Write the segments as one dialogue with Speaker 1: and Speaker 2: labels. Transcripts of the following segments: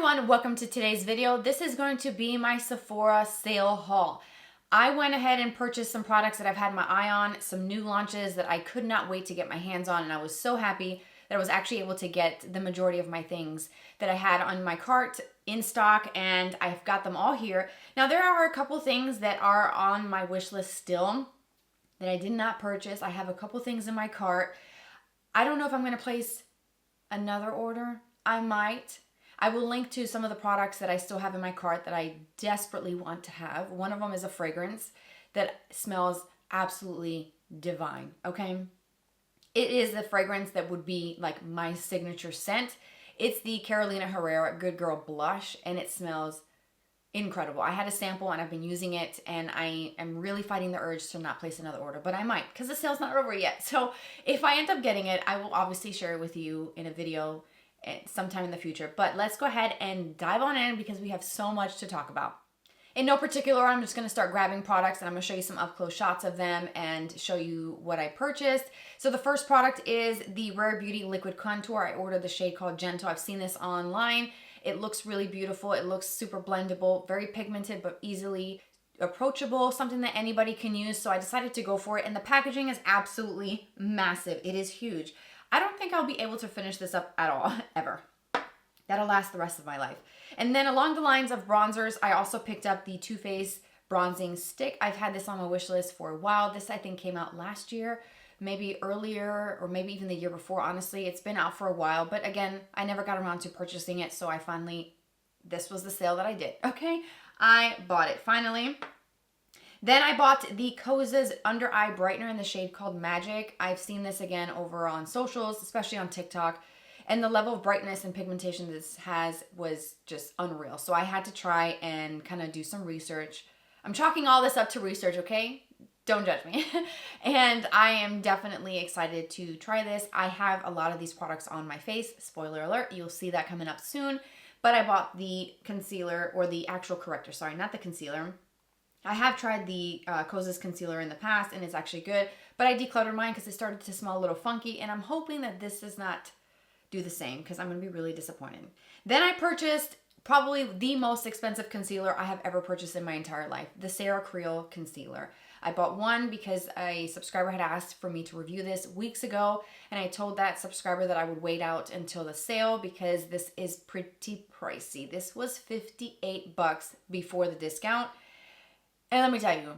Speaker 1: everyone, welcome to today's video. This is going to be my Sephora sale haul. I went ahead and purchased some products that I've had my eye on, some new launches that I could not wait to get my hands on, and I was so happy that I was actually able to get the majority of my things that I had on my cart in stock, and I've got them all here. Now there are a couple things that are on my wish list still that I did not purchase. I have a couple things in my cart. I don't know if I'm going to place another order. I might. I will link to some of the products that I still have in my cart that I desperately want to have. One of them is a fragrance that smells absolutely divine, okay? It is the fragrance that would be like my signature scent. It's the Herrera Good Girl Blush, and it smells incredible. I had a sample and I've been using it, and I am really fighting the urge to not place another order, but I might because the sale's not over yet. So if I end up getting it, I will obviously share it with you in a video sometime in the future. But let's go ahead and dive on in because we have so much to talk about. In no particular, I'm just going to start grabbing products and I'm going to show you some up close shots of them and show you what I purchased. So the first product is the Rare Beauty Liquid Contour. I ordered the shade called Gentle. I've seen this online. It looks really beautiful. It looks super blendable, very pigmented, but easily approachable, something that anybody can use. So I decided to go for it. And the packaging is absolutely massive. It is huge. I don't think I'll be able to finish this up at all, ever. That'll last the rest of my life. And then along the lines of bronzers, I also picked up the Too Faced Bronzing Stick. I've had this on my wish list for a while. This, I think, came out last year, maybe earlier, or maybe even the year before, honestly. It's been out for a while, but again, I never got around to purchasing it, so I finally, this was the sale that I did, okay? I bought it, finally. Then I bought the Kosas Under Eye Brightener in the shade called Magic. I've seen this again over on socials, especially on TikTok. And the level of brightness and pigmentation this has was just unreal. So I had to try and kind of do some research. I'm chalking all this up to research, okay? Don't judge me. And I am definitely excited to try this. I have a lot of these products on my face. Spoiler alert, you'll see that coming up soon. But I bought the concealer, or the actual corrector, sorry, not the concealer. I have tried the Kosas concealer in the past, and it's actually good, but I decluttered mine because it started to smell a little funky, and I'm hoping that this does not do the same because I'm going to be really disappointed. Then I purchased probably the most expensive concealer I have ever purchased in my entire life, the Creal Concealer. I bought one because a subscriber had asked for me to review this weeks ago, and I told that subscriber that I would wait out until the sale because this is pretty pricey. This was $58 before the discount. And let me tell you,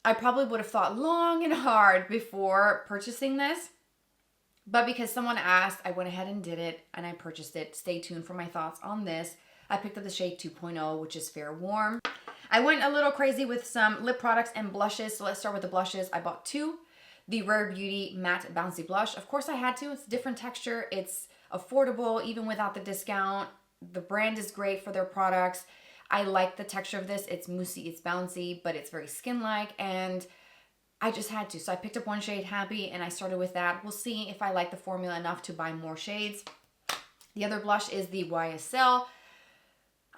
Speaker 1: I probably would have thought long and hard before purchasing this, but because someone asked, I went ahead and did it, and I purchased it. Stay tuned for my thoughts on this. I picked up the shade 2.0, which is Fair Warm. I went a little crazy with some lip products and blushes, so let's start with the blushes. I bought two. The Rare Beauty Matte Bouncy Blush. Of course I had to. It's a different texture. It's affordable, even without the discount. The brand is great for their products. I like the texture of this. It's moussey, it's bouncy, but it's very skin-like, and I just had to. So I picked up one shade, Happy, and I started with that. We'll see if I like the formula enough to buy more shades. The other blush is the YSL.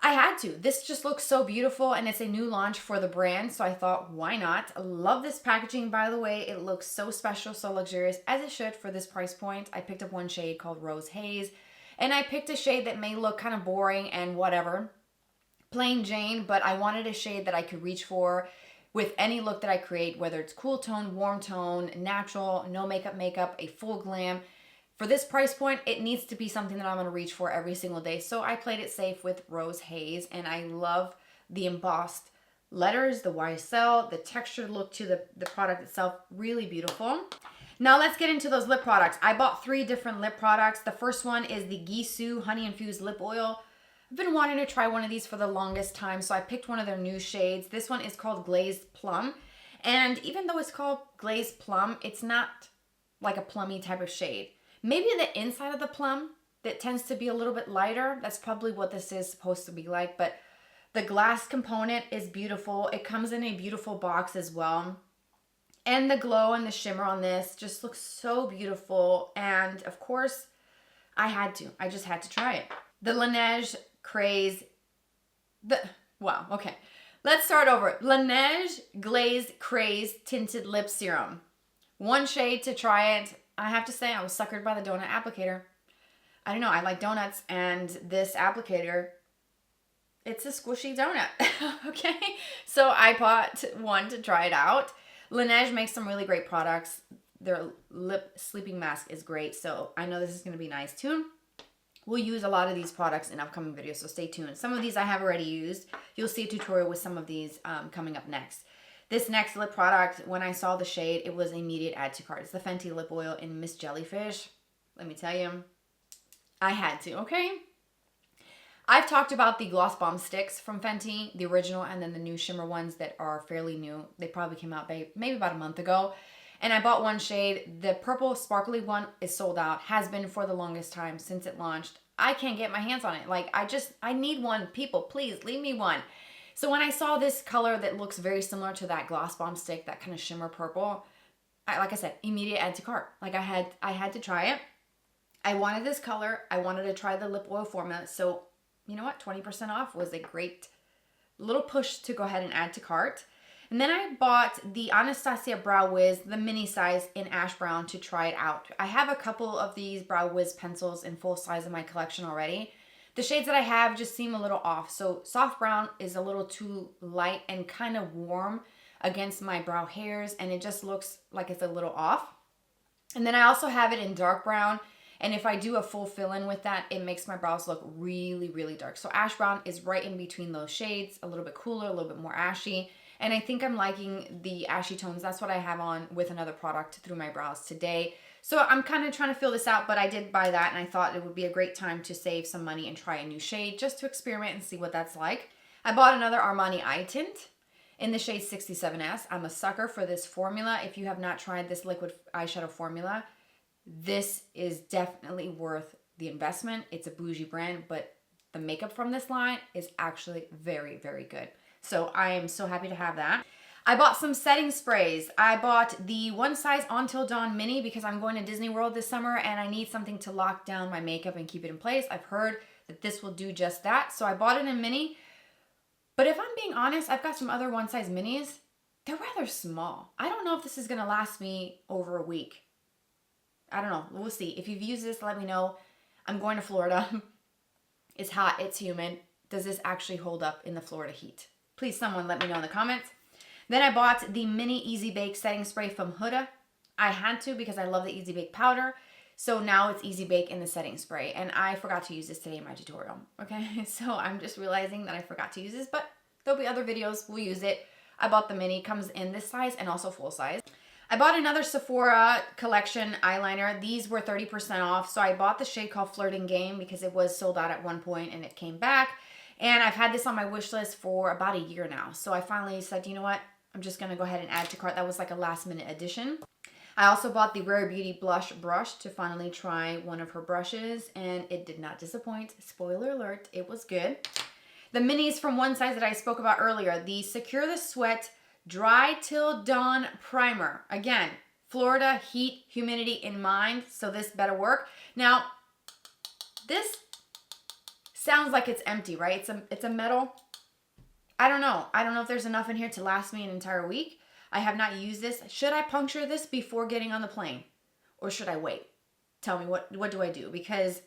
Speaker 1: I had to. This just looks so beautiful, and it's a new launch for the brand, so I thought, why not? I love this packaging, by the way. It looks so special, so luxurious, as it should for this price point. I picked up one shade called Rose Haze, and I picked a shade that may look kind of boring and whatever, plain Jane, but I wanted a shade that I could reach for with any look that I create, whether it's cool tone, warm tone, natural, no makeup, a full glam. For this price point, it needs to be something that I'm going to reach for every single day. So I played it safe with Rose Haze, and I love the embossed letters, the YSL, the textured look to the product itself, really beautiful. Now let's get into those lip products. I bought 3 different lip products. The first one is the Gisou Honey Infused Lip Oil. I've been wanting to try one of these for the longest time, so I picked one of their new shades. This one is called Glazed Plum, and even though it's called Glazed Plum, it's not like a plummy type of shade. Maybe the inside of the plum that tends to be a little bit lighter. That's probably what this is supposed to be like, but the glass component is beautiful. It comes in a beautiful box as well. And the glow and the shimmer on this just looks so beautiful, and of course, I just had to try it. The Laneige Craze, let's start over. Laneige Glazed Craze Tinted Lip Serum. One shade to try it. I have to say, I was suckered by the donut applicator. I don't know, I like donuts, and this applicator it's a squishy donut. Okay, so I bought one to try it out. Laneige makes some really great products. Their lip sleeping mask is great, so I know this is going to be nice too. We'll use a lot of these products in upcoming videos, so stay tuned. Some of these I have already used. You'll see a tutorial with some of these coming up next. This next lip product, when I saw the shade, it was immediate add to cart. It's the Fenty Lip Oil in Miss Jellyfish. Let me tell you, I had to, okay? I've talked about the Gloss Bomb Sticks from Fenty, the original, and then the new shimmer ones that are fairly new. They probably came out maybe about a month ago. And I bought one shade. The purple sparkly one is sold out, has been for the longest time since it launched. I can't get my hands on it. Like, I need one. People, please leave me one. So when I saw this color that looks very similar to that Gloss Bomb Stick, that kind of shimmer purple, like I said, immediate add to cart. Like I had to try it. I wanted this color. I wanted to try the lip oil formula. So you know what? 20% off was a great little push to go ahead and add to cart. And then I bought the Anastasia Brow Wiz, the mini size in ash brown, to try it out. I have a couple of these Brow Wiz pencils in full size in my collection already. The shades that I have just seem a little off. So soft brown is a little too light and kind of warm against my brow hairs, and it just looks like it's a little off. And then I also have it in dark brown. And if I do a full fill-in with that, it makes my brows look really, really dark. So ash brown is right in between those shades, a little bit cooler, a little bit more ashy. And I think I'm liking the ashy tones. That's what I have on with another product through my brows today. So I'm kind of trying to fill this out, but I did buy that, and I thought it would be a great time to save some money and try a new shade just to experiment and see what that's like. I bought another Armani Eye Tint in the shade 67S. I'm a sucker for this formula. If you have not tried this liquid eyeshadow formula, this is definitely worth the investment. It's a bougie brand, but the makeup from this line is actually very, very good. So I am so happy to have that. I bought some setting sprays. I bought the One Size Until Dawn Mini because I'm going to Disney World this summer and I need something to lock down my makeup and keep it in place. I've heard that this will do just that. So I bought it in mini. But if I'm being honest, I've got some other one size minis. They're rather small. I don't know if this is going to last me over a week. I don't know. We'll see. If you've used this, let me know. I'm going to Florida. It's hot. It's humid. Does this actually hold up in the Florida heat? Please, someone let me know in the comments. Then I bought the Mini Easy Bake Setting Spray from Huda. I had to because I love the Easy Bake powder. So now it's Easy Bake in the setting spray. And I forgot to use this today in my tutorial. Okay, so I'm just realizing that I forgot to use this, but there'll be other videos. We'll use it. I bought the mini. Comes in this size and also full size. I bought another Sephora collection eyeliner. These were 30% off. So I bought the shade called Flirting Game because it was sold out at one point and it came back. And I've had this on my wish list for about a year now. So I finally said, you know what? I'm just going to go ahead and add to cart. That was like a last minute addition. I also bought the Rare Beauty Blush Brush to finally try one of her brushes. And it did not disappoint. Spoiler alert, it was good. The minis from One Size that I spoke about earlier. The Secure the Sweat Dry Till Dawn Primer. Again, Florida heat, humidity in mind. So this better work. Now, this sounds like it's empty, right? It's a metal. I don't know. I don't know if there's enough in here to last me an entire week. I have not used this. Should I puncture this before getting on the plane? Or should I wait? Tell me, what do I do? Because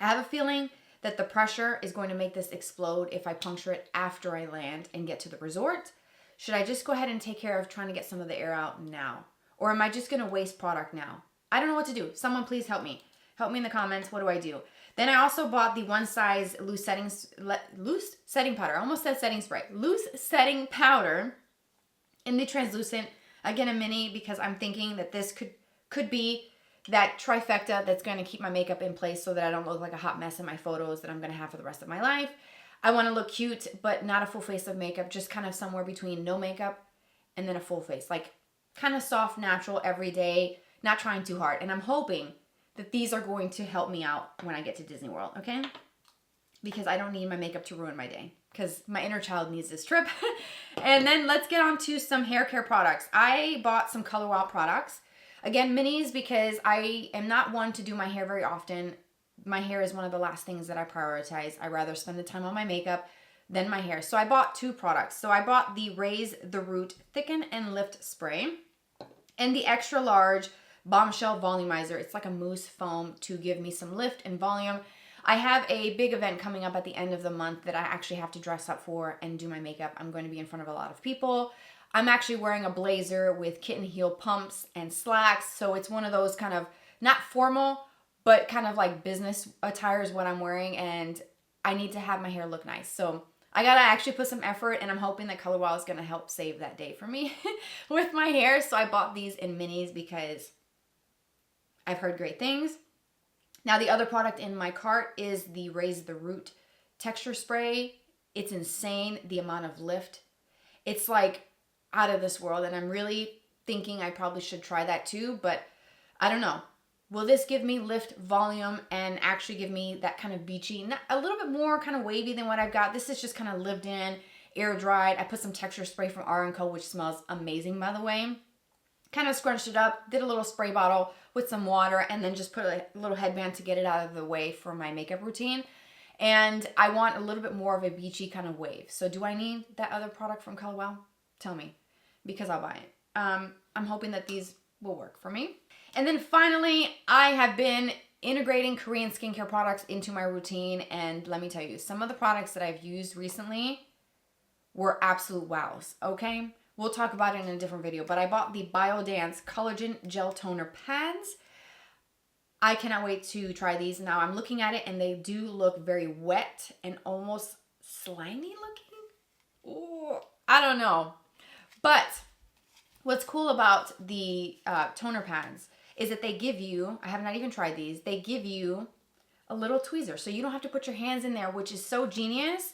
Speaker 1: I have a feeling that the pressure is going to make this explode if I puncture it after I land and get to the resort. Should I just go ahead and take care of trying to get some of the air out now? Or am I just going to waste product now? I don't know what to do. Someone please help me. Help me in the comments. What do I do? Then I also bought the One Size loose setting powder. I almost said setting spray. Loose setting powder in the translucent. Again, a mini because I'm thinking that this could be that trifecta that's going to keep my makeup in place so that I don't look like a hot mess in my photos that I'm going to have for the rest of my life. I want to look cute, but not a full face of makeup. Just kind of somewhere between no makeup and then a full face. Like kind of soft, natural, everyday, not trying too hard. And I'm hoping that these are going to help me out when I get to Disney World, okay? Because I don't need my makeup to ruin my day because my inner child needs this trip. And then let's get on to some hair care products. I bought some Color Wow products. Again, minis because I am not one to do my hair very often. My hair is one of the last things that I prioritize. I rather spend the time on my makeup than my hair. So I bought two products. So I bought the Raise the Root Thicken and Lift Spray and the extra large Bombshell Volumizer. It's like a mousse foam to give me some lift and volume. I have a big event coming up at the end of the month that I actually have to dress up for and do my makeup. I'm going to be in front of a lot of people. I'm actually wearing a blazer with kitten heel pumps and slacks. So it's one of those kind of not formal, but kind of like business attire is what I'm wearing. And I need to have my hair look nice. So I gotta actually put some effort, and I'm hoping that Color Wow is gonna help save that day for me with my hair. So I bought these in minis because I've heard great things. Now the other product in my cart is the Raise the Root texture spray. It's insane, the amount of lift. It's like out of this world, and I'm really thinking I probably should try that too, but I don't know. Will this give me lift, volume, and actually give me that kind of beachy, a little bit more kind of wavy than what I've got? This is just kind of lived in, air dried. I put some texture spray from R&Co, which smells amazing, by the way. Kind of scrunched it up, did a little spray bottle with some water, and then just put a little headband to get it out of the way for my makeup routine. And I want a little bit more of a beachy kind of wave. So do I need that other product from Color Wow? Tell me, because I'll buy it. I'm hoping that these will work for me. And then finally, I have been integrating Korean skincare products into my routine. And let me tell you, some of the products that I've used recently were absolute wows, okay? We'll talk about it in a different video. But I bought the Biodance Collagen Gel Toner Pads. I cannot wait to try these. Now I'm looking at it and they do look very wet and almost slimy looking. Ooh, I don't know. But what's cool about the toner pads is that they give you, I have not even tried these, they give you a little tweezer. So you don't have to put your hands in there, which is so genius.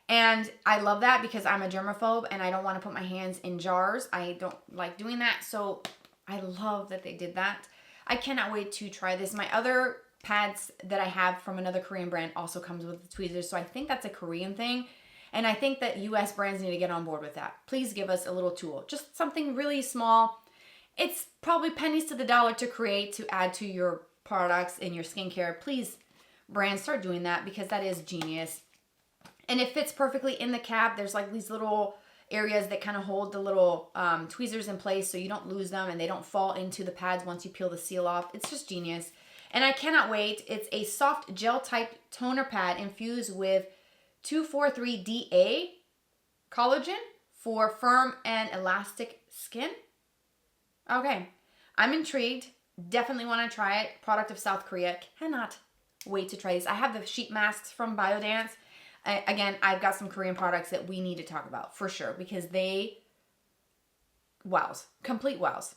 Speaker 1: And I love that because I'm a germaphobe and I don't want to put my hands in jars. I don't like doing that. So I love that they did that. I cannot wait to try this. My other pads that I have from another Korean brand also comes with the tweezers. So I think that's a Korean thing. And I think that US brands need to get on board with that. Please give us a little tool, just something really small. It's probably pennies to the dollar to create, to add to your products in your skincare. Please, brands, start doing that because that is genius. And it fits perfectly in the cap. There's like these little areas that kind of hold the little tweezers in place so you don't lose them and they don't fall into the pads once you peel the seal off. It's just genius. And I cannot wait. It's a soft gel type toner pad infused with 2,4,3-DA collagen for firm and elastic skin. Okay, I'm intrigued. Definitely want to try it. Product of South Korea. Cannot wait to try these. I have the sheet masks from Biodance. Again, I've got some Korean products that we need to talk about for sure because they, wows, complete wows.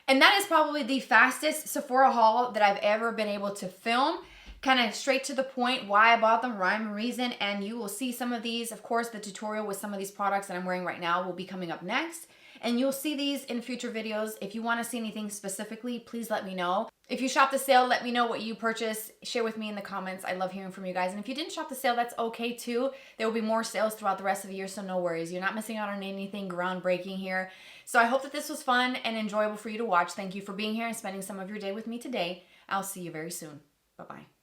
Speaker 1: And that is probably the fastest Sephora haul that I've ever been able to film. Kind of straight to the point, why I bought them, rhyme and reason, and you will see some of these. Of course, the tutorial with some of these products that I'm wearing right now will be coming up next. And you'll see these in future videos. If you want to see anything specifically, please let me know. If you shop the sale, let me know what you purchased. Share with me in the comments. I love hearing from you guys. And if you didn't shop the sale, that's okay too. There will be more sales throughout the rest of the year, so no worries. You're not missing out on anything groundbreaking here. So I hope that this was fun and enjoyable for you to watch. Thank you for being here and spending some of your day with me today. I'll see you very soon. Bye-bye.